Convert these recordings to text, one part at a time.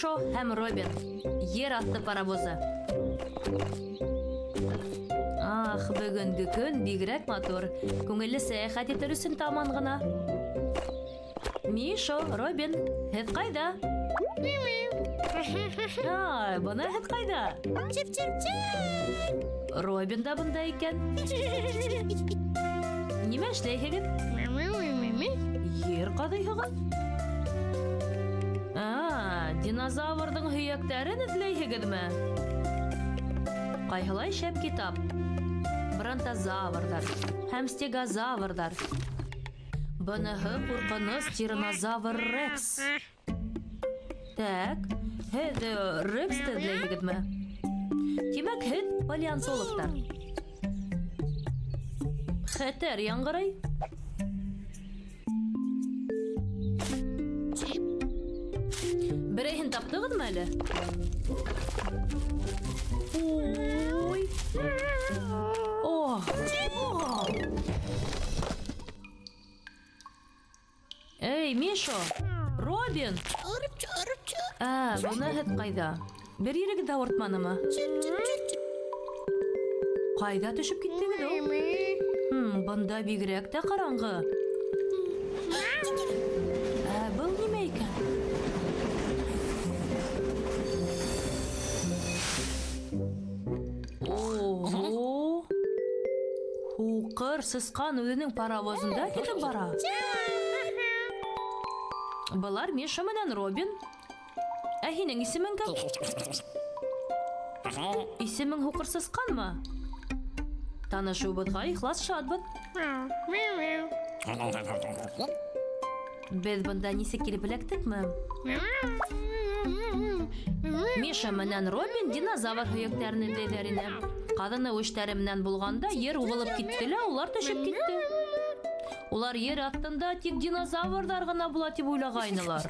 Мишо һәм Робин. Ер атты паровозы. Ах, бүгенге көн бигрәк матур. Күңелле сәяхәт итер өсөн таман гына. Мишо, Робин, һеҙ ҡайҙа? Бына һеҙ ҡайҙа? Робин да бында икән. Нимә эшләйһегеҙ? Ер ҡаҙыйһығыҙ? Динозаврҙың һөйәктәрен эҙләйһегеҙме? Ҡайһылай шәп китап. Бронтозаврҙар һәм стегозаврҙар. Быныһы ҡурҡыныс тиранозавр Рекс. Так, һеҙ Рексты эҙләйһегеҙме? Тимәк, һеҙ палеонтологтар. Хәтәр яңғырай. Берәйһен таптығыҙмы әле? Ой! Эй, Мишо! Робин! Бына һеҙ ҡайҙа? Бер ерегеҙ ауыртманымы? Ҡайҙа төшөп киттегеҙ ул? Бында бигерәк тә ҡараңғы. Был нимә икән? Һуҡыр сысҡан үҙенең паровозында китеп бара. Былар Миша менән Робин. Ә һинең исемең кем? Исемең Һуҡыр сысҡанмы? Танышыуыбыҙға ихлас шатбыҙ. Беҙ бында нисек килеп эләктекме? Миша менән Робин динозавр һөйәктәрен эҙләйҙәр ине. Ҡаҙыныу эштәре менән булғанда ер уғылып китте лә улар төшөп китте. Улар ер аҫтында тик динозаврҙар ғына була тип уйлағайнылар.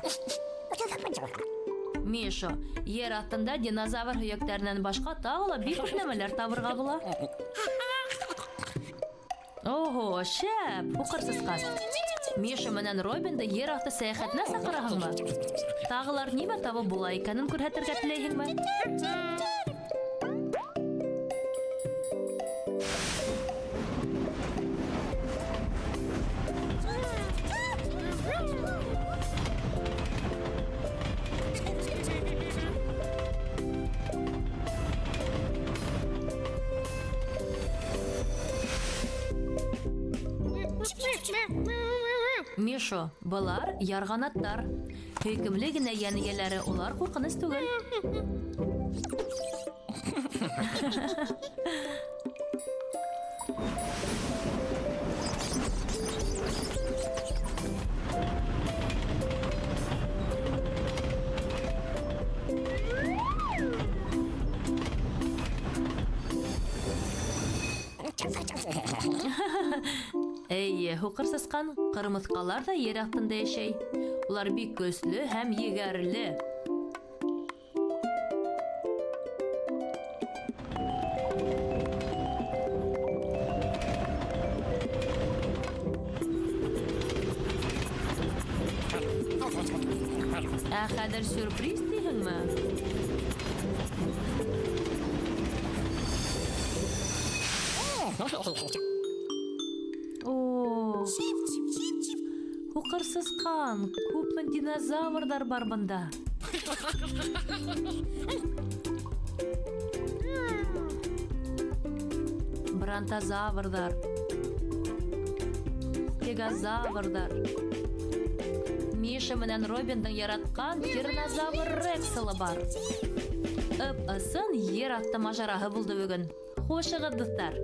Миша, ер аҫтында динозавр һөйәктәренән башҡа тағы ла бик күп нәмәләр табырға була. Ого, шәп, һуҡыр сысҡан. Миша менән Робинды ер аҫты сәйәхәтенә саҡыраһыңмы? Тағылар нимә табып була икәнен күрһәтергә теләйһеңме? Мишо, былар ярғанаттар. Һөйкөмлө генә йән эйәләре, улар ҡурҡыныс түгел. Эй, һуҡыр сысҡан, ҡырмыҫҡалар да ер аҫтында йәшәй. Улар бик көслө һәм егәрле. Ә хәҙер сюрприз тиһеңме? Һуҡыр сысҡан, күпме динозаврҙар бар бында. Бронтозаврҙар, стегозаврҙар. Миша менән Робиндың яратҡан тиранозавр Рексылы бар. Ысын ер аҫты мажараһы булды бөгөн. Хушығыҙ, дуҫтар!